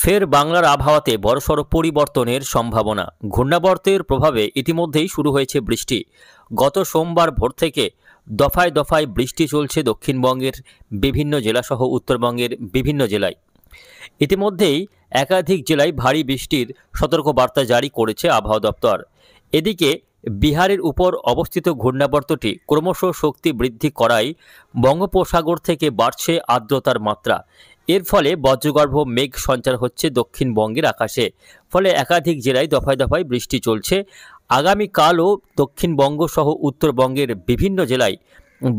ফের বাংলার আবহাওয়াতে বড়সড় পরিবর্তনের সম্ভাবনা। ঘূর্ণাবর্তের প্রভাবে ইতিমধ্যেই শুরু হয়েছে বৃষ্টি। গত সোমবার ভোর থেকে দফায় দফায় বৃষ্টি চলছে দক্ষিণবঙ্গের বিভিন্ন জেলাসহ উত্তরবঙ্গের বিভিন্ন জেলায়। ইতিমধ্যেই একাধিক জেলায় ভারী বৃষ্টির সতর্কবার্তা জারি করেছে আবহাওয়া দপ্তর। এদিকে বিহারের উপর অবস্থিত ঘূর্ণাবর্তটি ক্রমশ শক্তি বৃদ্ধি করায় বঙ্গোপসাগর থেকে বাড়ছে আর্দ্রতার মাত্রা। এর ফলে বজ্রগর্ভ মেঘ সঞ্চার হচ্ছে দক্ষিণবঙ্গের আকাশে। ফলে একাধিক জেলায় দফায় দফায় বৃষ্টি চলছে। আগামীকালও দক্ষিণবঙ্গ সহ উত্তরবঙ্গের বিভিন্ন জেলায়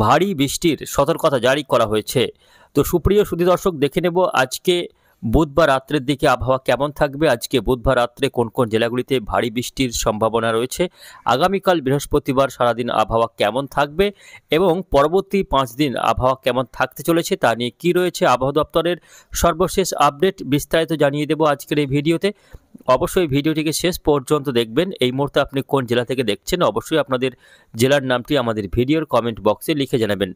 ভারী বৃষ্টির সতর্কতা জারি করা হয়েছে। তো সুপ্রিয় সুধী দর্শক, দেখে নেব আজকে বুধবার রাত্রের দিকে আবহাওয়া কেমন থাকবে। আজকে বুধবার রাত্রে কোন কোন জেলাগুলিতে ভারী বৃষ্টির সম্ভাবনা রয়েছে, আগামীকাল বৃহস্পতিবার সারাদিন আবহাওয়া কেমন থাকবে এবং পরবর্তী 5 দিন আবহাওয়া কেমন থাকতে চলেছে তা নিয়ে কী রয়েছে আবহাওয়া দপ্তরের সর্বশেষ আপডেট বিস্তারিত জানিয়ে দেব আজকের এই ভিডিওতে। অবশ্যই ভিডিওটিকে শেষ পর্যন্ত দেখবেন। এই মুহূর্তে আপনি কোন জেলা থেকে দেখছেন অবশ্যই আপনাদের জেলার নামটি আমাদের ভিডিওর কমেন্ট বক্সে লিখে জানাবেন।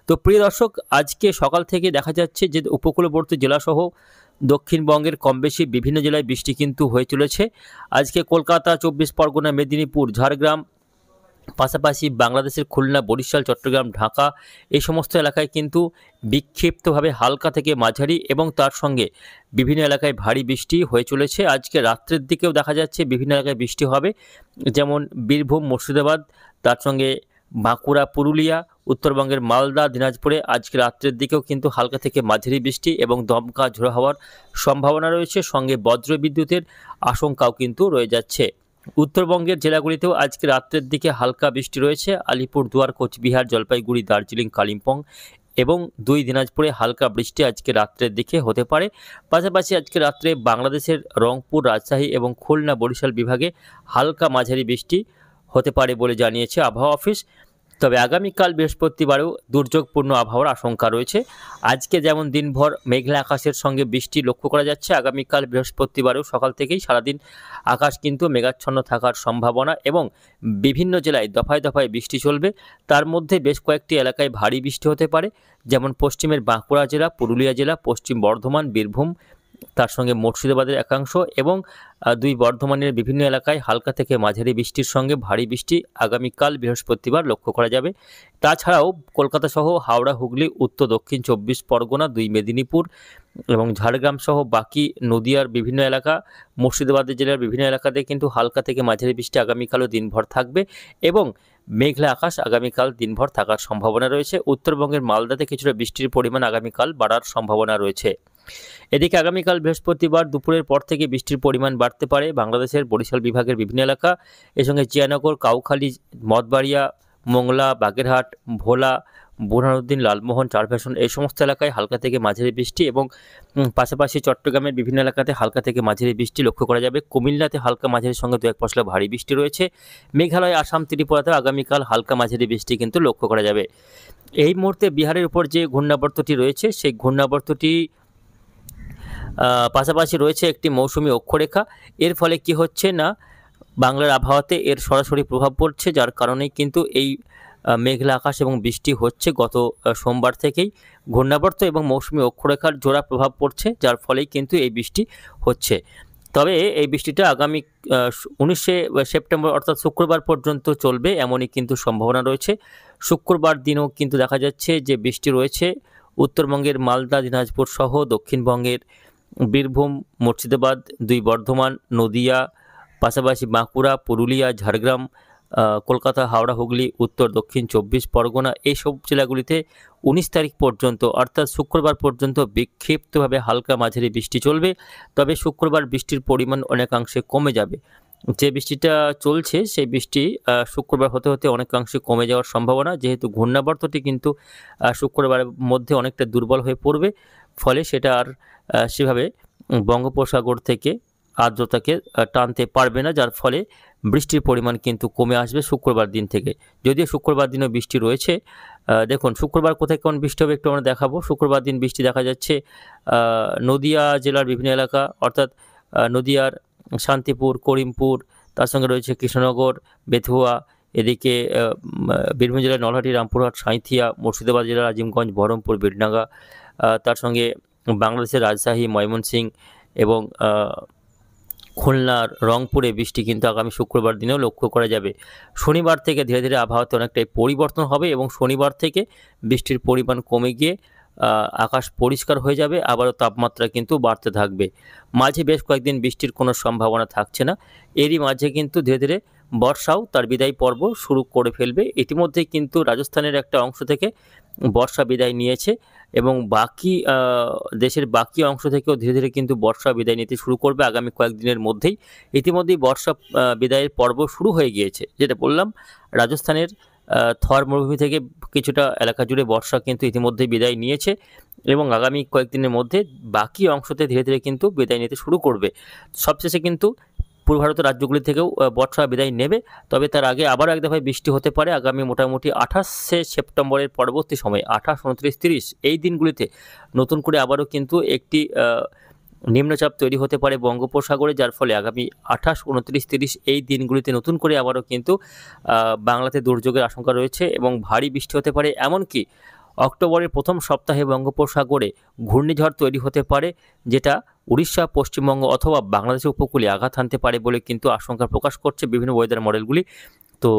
তো প্রিয় দর্শক, আজকে সকাল থেকে দেখা যাচ্ছে যে উপকূলবর্তী জেলাসহ দক্ষিণবঙ্গের কম বেশি বিভিন্ন জেলায় বৃষ্টি কিন্তু হয়ে চলেছে। আজকে কলকাতা, 24 পরগনা, মেদিনীপুর, ঝাড়গ্রাম, পাশাপাশি বাংলাদেশের খুলনা, বরিশাল, চট্টগ্রাম, ঢাকা এই সমস্ত এলাকায় কিন্তু বিক্ষিপ্তভাবে হালকা থেকে মাঝারি এবং তার সঙ্গে বিভিন্ন এলাকায় ভারী বৃষ্টি হয়ে চলেছে। আজকে রাত্রের দিকেও দেখা যাচ্ছে বিভিন্ন এলাকায় বৃষ্টি হবে, যেমন বীরভূম, মুর্শিদাবাদ, তার সঙ্গে বাঁকুড়া, পুরুলিয়া, উত্তরবঙ্গের মালদা, দিনাজপুরে আজকে রাত্রের দিকেও কিন্তু হালকা থেকে মাঝারি বৃষ্টি এবং দমকা ঝোড়ো হওয়ার সম্ভাবনা রয়েছে। সঙ্গে বজ্রবিদ্যুতের আশঙ্কাও কিন্তু রয়ে যাচ্ছে। উত্তরবঙ্গের জেলাগুলিতেও আজকে রাত্রের দিকে হালকা বৃষ্টি রয়েছে। আলিপুরদুয়ার, কোচবিহার, জলপাইগুড়ি, দার্জিলিং, কালিম্পং এবং 2 দিনাজপুরে হালকা বৃষ্টি আজকে রাত্রের দিকে হতে পারে। পাশাপাশি আজকে রাত্রে বাংলাদেশের রংপুর, রাজশাহী এবং খুলনা, বরিশাল বিভাগে হালকা মাঝারি বৃষ্টি হতে পারে বলে জানিয়েছে আবহাওয়া অফিস। তবে আগামীকাল বৃহস্পতিবারেও দুর্যোগপূর্ণ আবহাওয়ার আশঙ্কা রয়েছে। আজকে যেমন দিনভর মেঘলা আকাশের সঙ্গে বৃষ্টি লক্ষ্য করা যাচ্ছে, আগামীকাল বৃহস্পতিবারেও সকাল থেকেই সারাদিন আকাশ কিন্তু মেঘাচ্ছন্ন থাকার সম্ভাবনা এবং বিভিন্ন জেলায় দফায় দফায় বৃষ্টি চলবে। তার মধ্যে বেশ কয়েকটি এলাকায় ভারী বৃষ্টি হতে পারে, যেমন পশ্চিমের বাঁকুড়া জেলা, পুরুলিয়া জেলা, পশ্চিম বর্ধমান, বীরভূম, তার সঙ্গে মুর্শিদাবাদের একাংশ এবং 2 বর্ধমানের বিভিন্ন এলাকায় হালকা থেকে মাঝারি বৃষ্টির সঙ্গে ভারী বৃষ্টি আগামীকাল বৃহস্পতিবার লক্ষ্য করা যাবে। তাছাড়াও কলকাতা সহ হাওড়া, হুগলি, উত্তর দক্ষিণ 24 পরগনা, 2 মেদিনীপুর এবং ঝাড়গ্রাম সহ বাকি নদিয়ার বিভিন্ন এলাকা, মুর্শিদাবাদ জেলার বিভিন্ন এলাকাতে কিন্তু হালকা থেকে মাঝারি বৃষ্টি আগামীকালও দিনভর থাকবে এবং মেঘলা আকাশ আগামীকাল দিনভর থাকার সম্ভাবনা রয়েছে। উত্তরবঙ্গের মালদাতে কিছুটা বৃষ্টির পরিমাণ আগামীকাল বাড়ার সম্ভাবনা রয়েছে। এদিকে আগামীকাল বৃহস্পতিবার দুপুরের পর থেকে বৃষ্টির পরিমাণ বাড়তে পারে বাংলাদেশের বরিশাল বিভাগের বিভিন্ন এলাকা, এর সঙ্গে জিয়ানগর, কাউখালী, মঠবাড়িয়া, মোংলা, বাগেরহাট, ভোলা, বুরহানুদ্দিন, লালমোহন, চারভাসন এই সমস্ত এলাকায় হালকা থেকে মাঝারি বৃষ্টি এবং পাশাপাশি চট্টগ্রামের বিভিন্ন এলাকাতে হালকা থেকে মাঝারি বৃষ্টি লক্ষ্য করা যাবে। কুমিল্লাতে হালকা মাঝারির সঙ্গে 2-1 পশলা ভারী বৃষ্টি রয়েছে। মেঘালয়, আসাম, ত্রিপুরাতেও আগামীকাল হালকা মাঝারি বৃষ্টি কিন্তু লক্ষ্য করা যাবে। এই মুহূর্তে বিহারের উপর যে ঘূর্ণাবর্তটি রয়েছে সেই ঘূর্ণাবর্তটি পাশাপাশি রয়েছে একটি মৌসুমি অক্ষরেখা। এর ফলে কি হচ্ছে না, বাংলার আবহাওয়াতে এর সরাসরি প্রভাব পড়ছে, যার কারণেই কিন্তু এই মেঘলা আকাশ এবং বৃষ্টি হচ্ছে। গত সোমবার থেকেই ঘূর্ণাবর্ত এবং মৌসুমি অক্ষরেখার জোড়া প্রভাব পড়ছে, যার ফলেই কিন্তু এই বৃষ্টি হচ্ছে। তবে এই বৃষ্টিটা আগামী 19শে সেপ্টেম্বর অর্থাৎ শুক্রবার পর্যন্ত চলবে এমনই কিন্তু সম্ভাবনা রয়েছে। শুক্রবার দিনও কিন্তু দেখা যাচ্ছে যে বৃষ্টি রয়েছে উত্তরবঙ্গের মালদা, দিনাজপুর সহ দক্ষিণবঙ্গের বীরভূম, মুর্শিদাবাদ, 2 বর্ধমান, নদিয়া, পাশাপাশি বাঁকুড়া, পুরুলিয়া, ঝাড়গ্রাম, কলকাতা, হাওড়া, হুগলি, উত্তর দক্ষিণ 24 পরগনা এইসব জেলাগুলিতে 19 তারিখ পর্যন্ত অর্থাৎ শুক্রবার পর্যন্ত বিক্ষিপ্তভাবে হালকা মাঝারি বৃষ্টি চলবে। তবে শুক্রবার বৃষ্টির পরিমাণ অনেকাংশে কমে যাবে। যে বৃষ্টিটা চলছে সেই বৃষ্টি শুক্রবার হতে হতে অনেকাংশে কমে যাওয়ার সম্ভাবনা, যেহেতু ঘূর্ণাবর্তটি কিন্তু শুক্রবারের মধ্যে অনেকটা দুর্বল হয়ে পড়বে। ফলে সেটা আর সেভাবে বঙ্গোপসাগর থেকে আর্দ্রতাকে টানতে পারবে না, যার ফলে বৃষ্টির পরিমাণ কিন্তু কমে আসবে শুক্রবার দিন থেকে। যদিও শুক্রবার দিনও বৃষ্টি রয়েছে। দেখুন শুক্রবার কোথায় কোন বৃষ্টি হবে একটু আমরা দেখাবো। শুক্রবার দিন বৃষ্টি দেখা যাচ্ছে নদিয়া জেলার বিভিন্ন এলাকা, অর্থাৎ নদিয়ার শান্তিপুর, করিমপুর, তার সঙ্গে রয়েছে কৃষ্ণনগর, বেথুয়া, এদিকে বীরভূম জেলার নলহাটি, রামপুরহাট, সাঁইথিয়া, মুর্শিদাবাদ জেলার আজিমগঞ্জ, বহরমপুর, বীরডাঙ্গা, তার সঙ্গে বাংলাদেশের রাজশাহী, ময়মনসিংহ এবং খুলনার রংপুরে বৃষ্টি কিন্তু আগামী শুক্রবার দিনেও লক্ষ্য করা যাবে। শনিবার থেকে ধীরে ধীরে আবহাওয়াতে অনেকটাই পরিবর্তন হবে এবং শনিবার থেকে বৃষ্টির পরিমাণ কমে গিয়ে আকাশ পরিষ্কার হয়ে যাবে, আবারও তাপমাত্রা কিন্তু বাড়তে থাকবে। মাঝে বেশ কয়েকদিন বৃষ্টির কোনো সম্ভাবনা থাকছে না। এরই মাঝে কিন্তু ধীরে ধীরে বর্ষাও তার বিদায় পর্ব শুরু করে ফেলবে। ইতিমধ্যেই কিন্তু রাজস্থানের একটা অংশ থেকে বর্ষা বিদায় নিয়েছে এবং বাকি দেশের বাকি অংশ থেকেও ধীরে ধীরে কিন্তু বর্ষা বিদায় নিতে শুরু করবে আগামী কয়েকদিনের মধ্যেই। ইতিমধ্যেই বর্ষা বিদায়ের পর্ব শুরু হয়ে গিয়েছে। যেটা বললাম, রাজস্থানের থর মরুভূমি থেকে কিছুটা এলাকা জুড়ে বর্ষা কিন্তু ইতিমধ্যেই বিদায় নিয়েছে এবং আগামী কয়েকদিনের মধ্যে বাকি অংশতে ধীরে ধীরে কিন্তু বিদায় নিতে শুরু করবে। সবশেষে কিন্তু পূর্ব ভারতের রাজ্যগুলি থেকেও বর্ষা বিদায় নেবে। তবে তার আগে আবারও এক দফায় বৃষ্টি হতে পারে আগামী মোটামুটি 28শে সেপ্টেম্বরের পরবর্তী সময়ে 28, 29, 30 এই দিনগুলিতে নতুন করে আবারও কিন্তু একটি নিম্নচাপ তৈরি হতে পারে বঙ্গোপসাগরে, যার ফলে আগামী 28, 29, 30 এই দিনগুলিতে নতুন করে আবারও কিন্তু বাংলাতে দুর্যোগের আশঙ্কা রয়েছে এবং ভারী বৃষ্টি হতে পারে। এমনকি অক্টোবরের প্রথম সপ্তাহে বঙ্গোপসাগরে ঘূর্ণিঝড় তৈরি হতে পারে, যেটা উড়িষ্যা, পশ্চিমবঙ্গ অথবা বাংলাদেশের উপকূলে আঘাত হানতে পারে বলে কিন্তু আশঙ্কা প্রকাশ করছে বিভিন্ন ওয়েদার মডেলগুলি। তো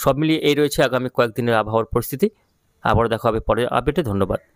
সব মিলিয়ে এই রয়েছে আগামী কয়েকদিনের আবহাওয়ার পরিস্থিতি। আবারও দেখা হবে পরের আপডেটে। ধন্যবাদ।